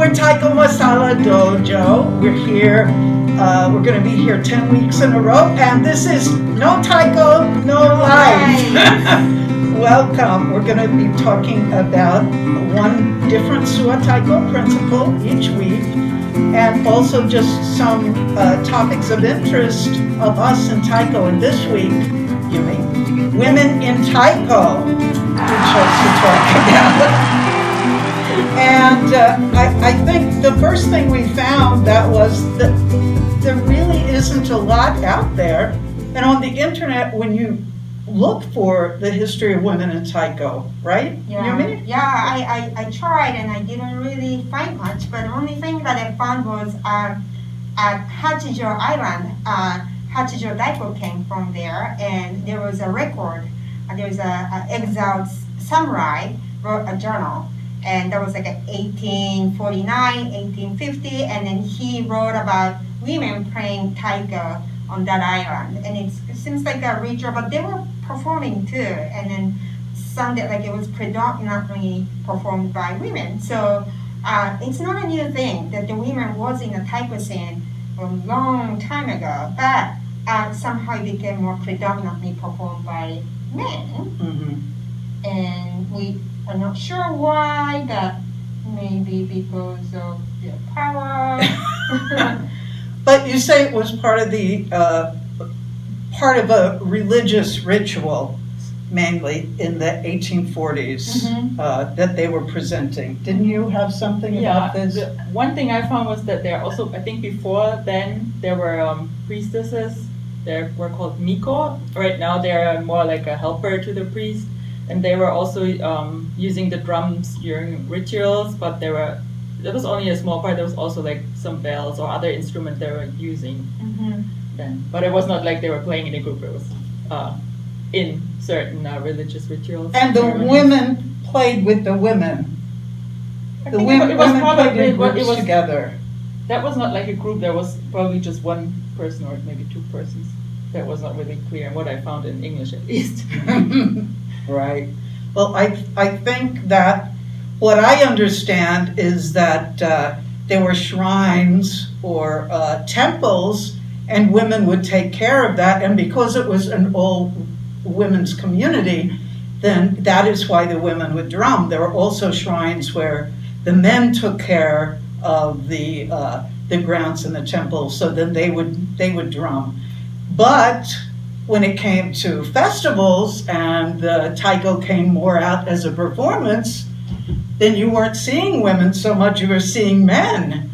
We're Taiko Masala Dojo. We're here. We're going to be here 10 weeks in a row, and this is No Taiko, No Life. Welcome. We're going to be talking about one different Sua Taiko principle each week, and also just some topics of interest of us in Taiko. And this week, Yumi, women in Taiko, we chose to talk about. And I think the first thing we found that was that there really isn't a lot out there. And on the internet, when you look for the history of women in Taiko, right? Yumi? Yeah, I tried and I didn't really find much, but the only thing that I found was at Hachijo Island, Hachijo Taiko came from there, and there was a record. There was a exiled samurai wrote a journal. And that was like 1849, 1850, and then he wrote about women playing taiko on that island. And it seems like a ritual, but they were performing too. And then sounded like it was predominantly performed by women. So it's not a new thing that the women was in the taiko scene a long time ago, but somehow it became more predominantly performed by men. Mm-hmm. And we are not sure why, but maybe because of their power. But you say it was part of the part of a religious ritual, mainly in the 1840s, that they were presenting. Didn't you have something about this? One thing I found was that there also, I think before then, there were priestesses. They were called miko. Right now, they're more like a helper to the priest. And they were also using the drums during rituals, but there was only a small part. There was also like some bells or other instruments they were using then. But it was not like they were playing in a group. It was in certain religious rituals. And the women played with the women. The women played in groups together. That was not like a group. There was probably just one person or maybe two persons. That was not really clear in what I found in English at least. Right. Well, I think that what I understand is that there were shrines or temples, and women would take care of that. And because it was an all women's community, then that is why the women would drum. There were also shrines where the men took care of the grounds in the temple, so then they would drum. But when it came to festivals and the taiko came more out as a performance, then you weren't seeing women so much, you were seeing men,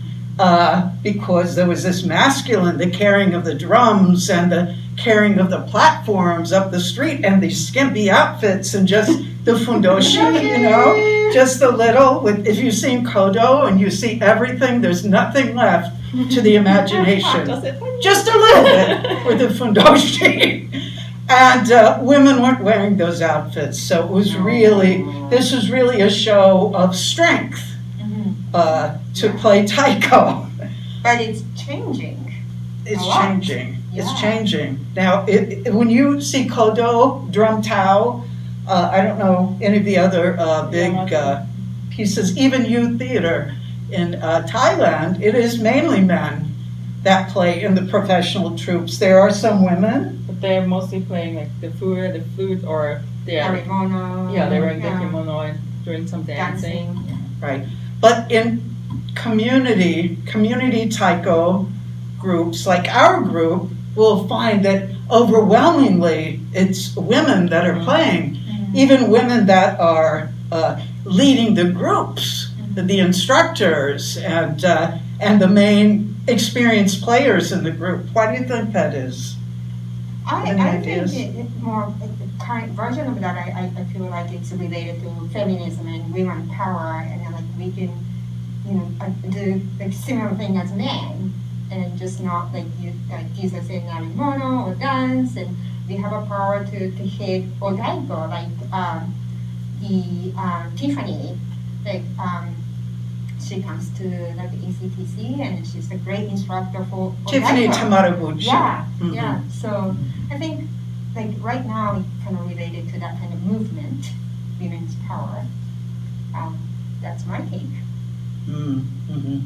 because there was this masculine, the carrying of the drums and the carrying of the platforms up the street and the skimpy outfits and just the fundoshi, just a little. If you've seen Kodo and you see everything, there's nothing left to the imagination. Just a little bit with the fundoshi. And women weren't wearing those outfits, so it was this was really a show of strength to play taiko. But it's changing. It's changing. Now, when you see Kodo, Drum Tao, I don't know any of the other big pieces, even youth theater in Thailand, it is mainly men that play in the professional troops. There are some women. But they're mostly playing like the flute, or kimono. Yeah, they're wearing the kimono and doing some dancing. Right. But in community taiko groups, like our group, will find that overwhelmingly it's women that are playing, even women that are leading the groups, the instructors, and the main experienced players in the group. Why do you think that is? I think it more the current version of that. I feel like it's related to feminism and women power, and then, like we can, do like similar thing as men, and just not like Jesus said, narimono or dance, and we have a power to hit odaiko, like Tiffany, like she comes to like ECTC and she's a great instructor for Tiffany Tamaraguchi. Yeah. So I think like right now it's kind of related to that kind of movement, women's power. That's my take. Mm-hmm.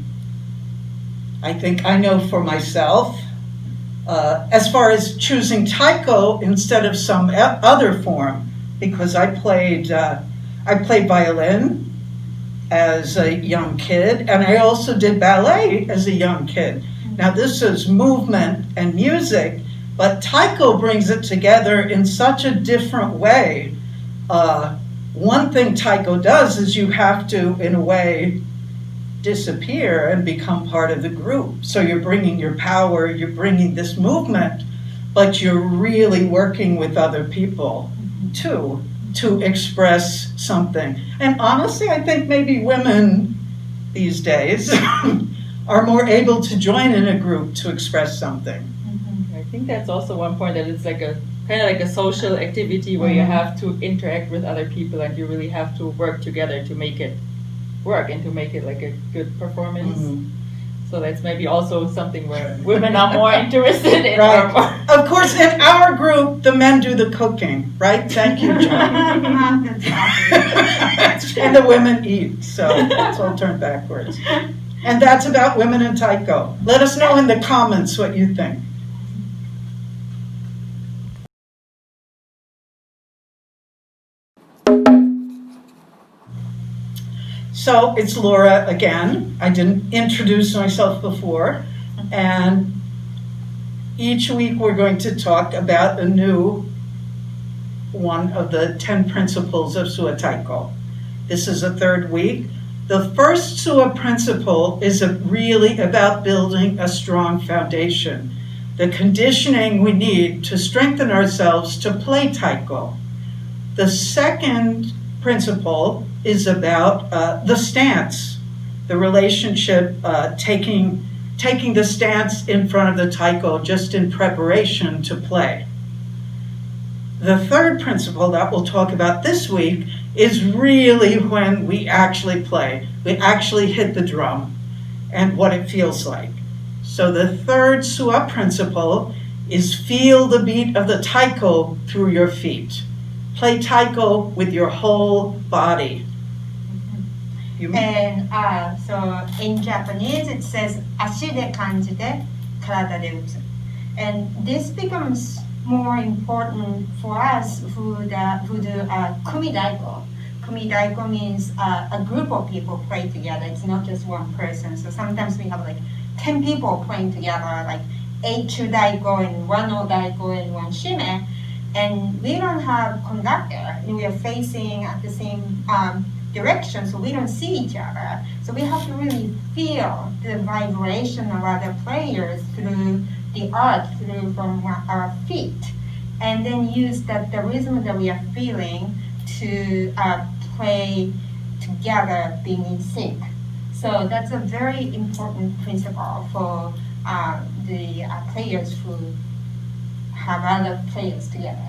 I think I know for myself, as far as choosing taiko instead of some other form, because I played violin as a young kid, and I also did ballet as a young kid. Now this is movement and music, but taiko brings it together in such a different way. One thing taiko does is you have to, in a way, disappear and become part of the group. So you're bringing your power, you're bringing this movement, but you're really working with other people too to express something. And honestly, I think maybe women these days are more able to join in a group to express something. I think that's also one point, that it's like a kind of like a social activity where you have to interact with other people and you really have to work together to make it work and to make it like a good performance. So that's maybe also something where women are more interested in. Right. Of course, in our group, the men do the cooking, right? Thank you, John. And the women eat, so it's all turned backwards. And that's about women in taiko. Let us know in the comments what you think. So it's Laura again. I didn't introduce myself before. And each week we're going to talk about a new one of the 10 principles of Sua Taiko. This is the third week. The first Sua principle is really about building a strong foundation, the conditioning we need to strengthen ourselves to play Taiko. The second principle is about the stance, the relationship, taking the stance in front of the taiko just in preparation to play. The third principle that we'll talk about this week is really when we actually play. We actually hit the drum and what it feels like. So the third Sua principle is feel the beat of the taiko through your feet. Play taiko with your whole body. And so in Japanese it says 足で感じて体で打つ. And this becomes more important for us who do kumidaiko. Kumidaiko means a group of people play together. It's not just one person. So sometimes we have like 10 people playing together, like 8 chudaiko and 1 odaiko and 1 shime. And we don't have conductor. And we are facing at the same direction, so we don't see each other. So we have to really feel the vibration of other players through the earth, through from our feet, and then use the rhythm that we are feeling to play together, being in sync. So that's a very important principle for the players who have other players together.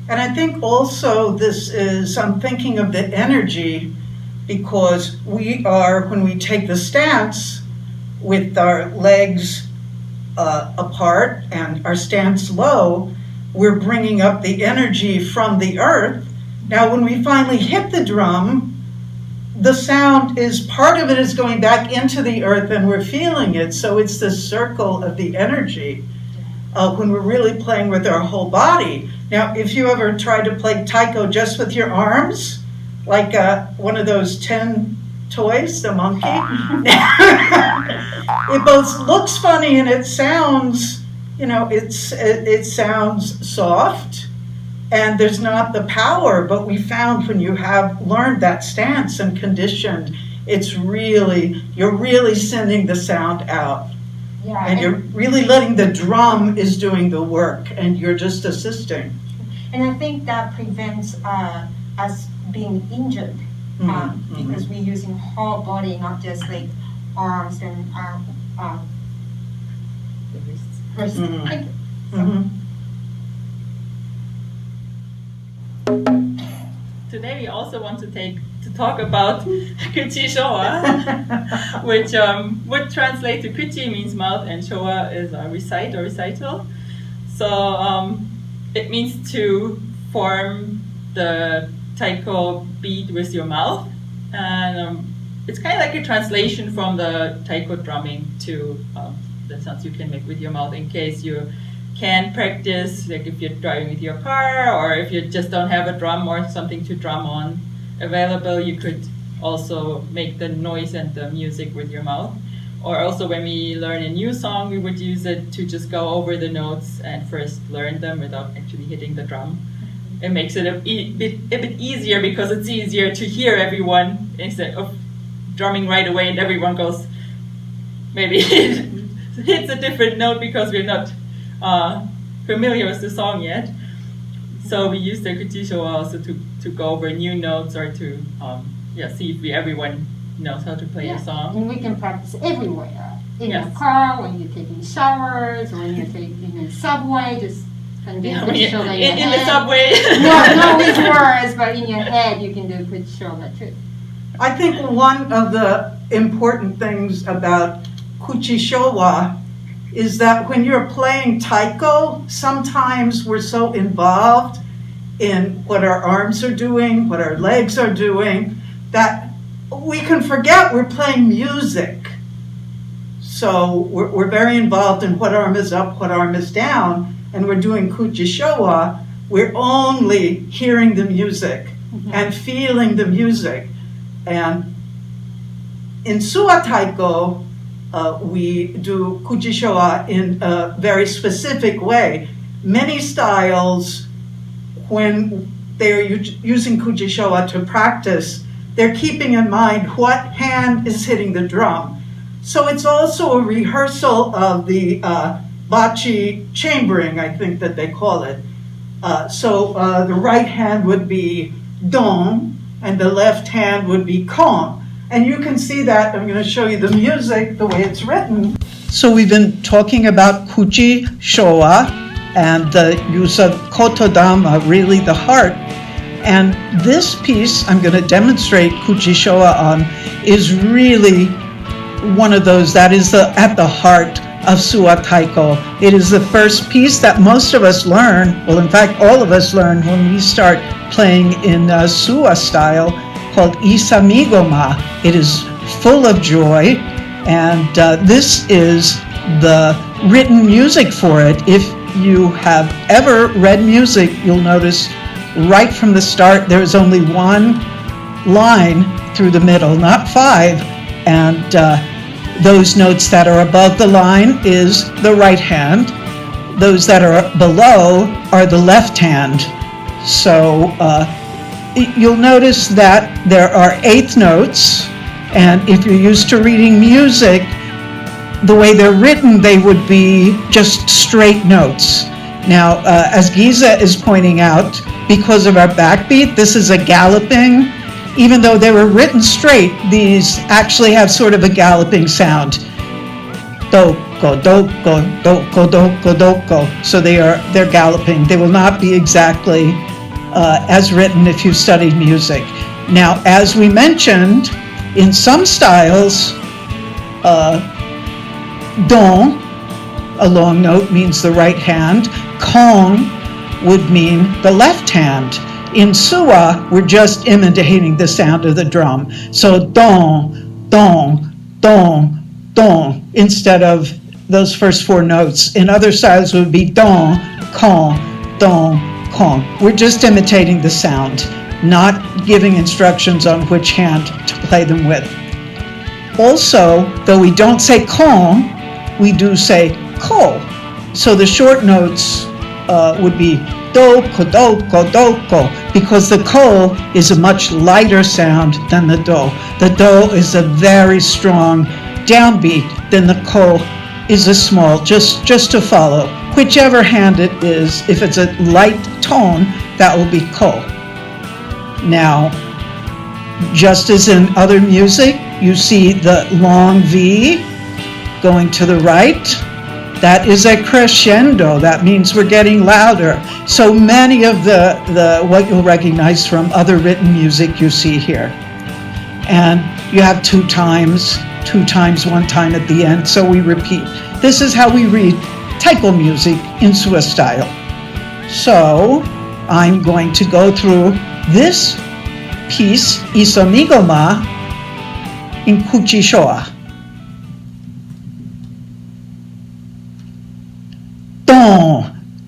And I think also this is, I'm thinking of the energy, because when we take the stance with our legs apart and our stance low, we're bringing up the energy from the earth. Now when we finally hit the drum, the sound is, part of it is going back into the earth and we're feeling it. So it's the circle of the energy when we're really playing with our whole body. Now, if you ever tried to play taiko just with your arms, like one of those 10 toys, the monkey, it both looks funny and it sounds, it sounds soft, and there's not the power. But we found when you have learned that stance and conditioned, you're really sending the sound out. Yeah, and you're really letting the drum is doing the work and you're just assisting. And I think that prevents us being injured because we're using whole body, not just like arms and The wrists. wrists. Mhm. Thank you. Today we also want to talk about Kuchi Showa, which would translate to Kuchi means mouth and Showa is recite or recital. So it means to form the taiko beat with your mouth, and it's kind of like a translation from the taiko drumming to the sounds you can make with your mouth in case you can practice, like if you're driving with your car or if you just don't have a drum or something to drum on available, you could also make the noise and the music with your mouth. Or also when we learn a new song, we would use it to just go over the notes and first learn them without actually hitting the drum. It makes it a bit easier because it's easier to hear everyone instead of drumming right away and everyone goes, maybe hits a different note because we're not familiar with the song yet. So we use the kuchisho also to go over new notes or to see if everyone knows how to play a song. And we can practice everywhere. In Yes. your car, when you're taking showers, when you're taking the subway, just can do kuchisho in your In the head. subway. No with words, but in your head you can do kuchisho too. I think one of the important things about kuchishowa is that when you're playing taiko, sometimes we're so involved in what our arms are doing, what our legs are doing, that we can forget we're playing music. So we're very involved in what arm is up, what arm is down, and we're doing kuchishowa. We're only hearing the music and feeling the music. And in Suwa Taiko, we do kuchishowa in a very specific way. Many styles, when they're using kuchishowa to practice, they're keeping in mind what hand is hitting the drum. So it's also a rehearsal of the bachi chambering, I think that they call it. So the right hand would be don, and the left hand would be kon. And you can see that, I'm going to show you the music, the way it's written. So we've been talking about kuchishowa and the use of kotodama, really the heart. And this piece I'm going to demonstrate kuchishowa on is really one of those that is at the heart of Suwa Taiko. It is the first piece that most of us learn, well, in fact, all of us learn when we start playing in Suwa style, called Isamigoma. It is full of joy, and this is the written music for it. If you have ever read music, you'll notice right from the start there is only one line through the middle, not five, and those notes that are above the line is the right hand. Those that are below are the left hand. So you'll notice that there are eighth notes, and if you're used to reading music, the way they're written, they would be just straight notes. Now, as Giza is pointing out, because of our backbeat, this is a galloping. Even though they were written straight, these actually have sort of a galloping sound. Do-ko, do-ko, do-ko, do-ko, do-ko. So they're galloping. They will not be exactly as written if you've studied music. Now, as we mentioned, in some styles, don, a long note, means the right hand. Kong would mean the left hand. In Suwa, we're just imitating the sound of the drum. So don, don, don, don, instead of those first four notes. In other styles, it would be don, con, don, con. We're just imitating the sound, not giving instructions on which hand to play them with. Also, though we don't say con, we do say ko. So the short notes would be do, ko, because the ko is a much lighter sound than the do. The do is a very strong downbeat, then the ko is a small, just to follow. Whichever hand it is, if it's a light tone, that will be ko. Now, just as in other music, you see the long V going to the right. That is a crescendo. That means we're getting louder. So many of the what you'll recognize from other written music you see here. And you have two times, one time at the end, so we repeat. This is how we read taiko music in Suwa style. So I'm going to go through this piece, Isomigoma, in Kuchishoa. Don,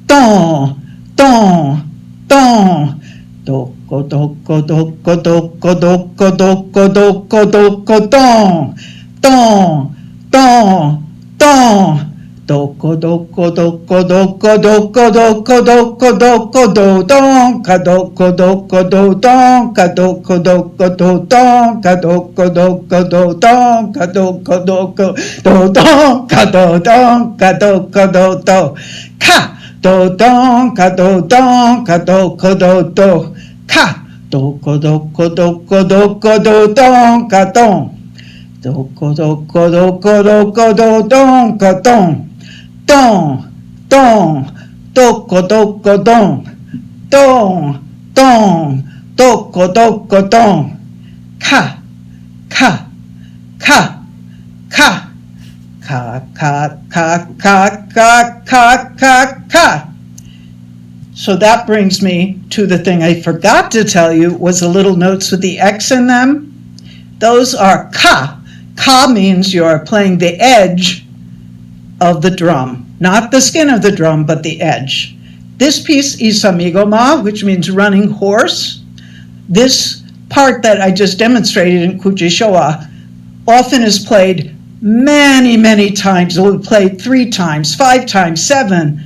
don, don, don. Doko, doko, doko, doko, doko, doko, doko, doko, don. Don, don, don. Doko, doko, doko, doko, doko, doko, doko, doko, do, don, ka, doko, doko, do, don, ka, doko, doko, do, don, ka, doko, doko, do, don, ka, doko, doko, do, don, ka, do, don, ka, doko, do, do, ka, do, don, ka, do, don, ka, doko, do, do, ka, doko, doko, doko, doko, do, don, ka, don, doko, doko, doko, doko, do, don, ka, don. Don, don, doko, doko, don, don, don, doko, doko, don, ka, ka, ka, ka, ka, ka, ka, ka, ka, ka, ka, ka. So that brings me to the thing I forgot to tell you was the little notes with the X in them. Those are ka. Ka means you're playing the edge of the drum, not the skin of the drum, but the edge. This piece is samigoma, which means running horse. This part that I just demonstrated in Kuchishoa often is played many, many times. It will be played 3 times, 5 times, 7,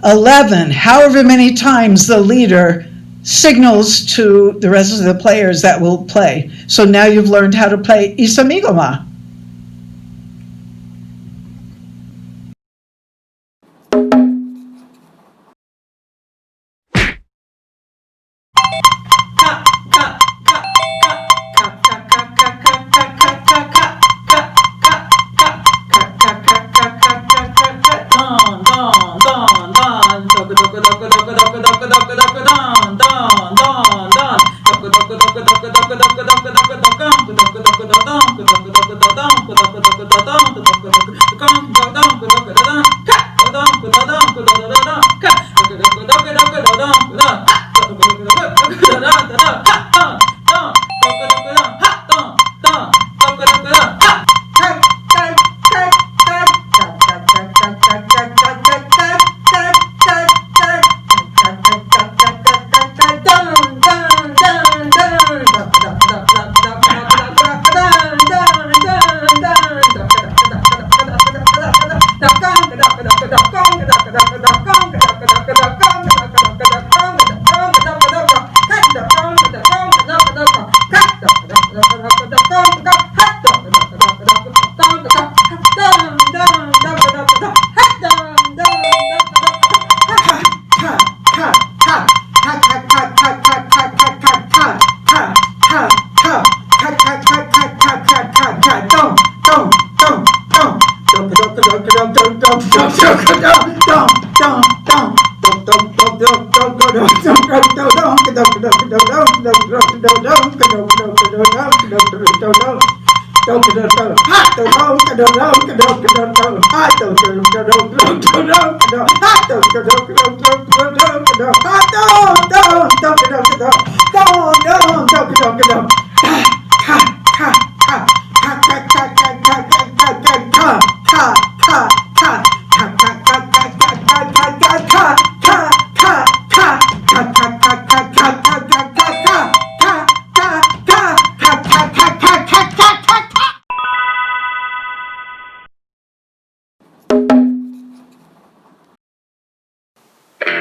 11, however many times the leader signals to the rest of the players that will play. So now you've learned how to play isamigoma.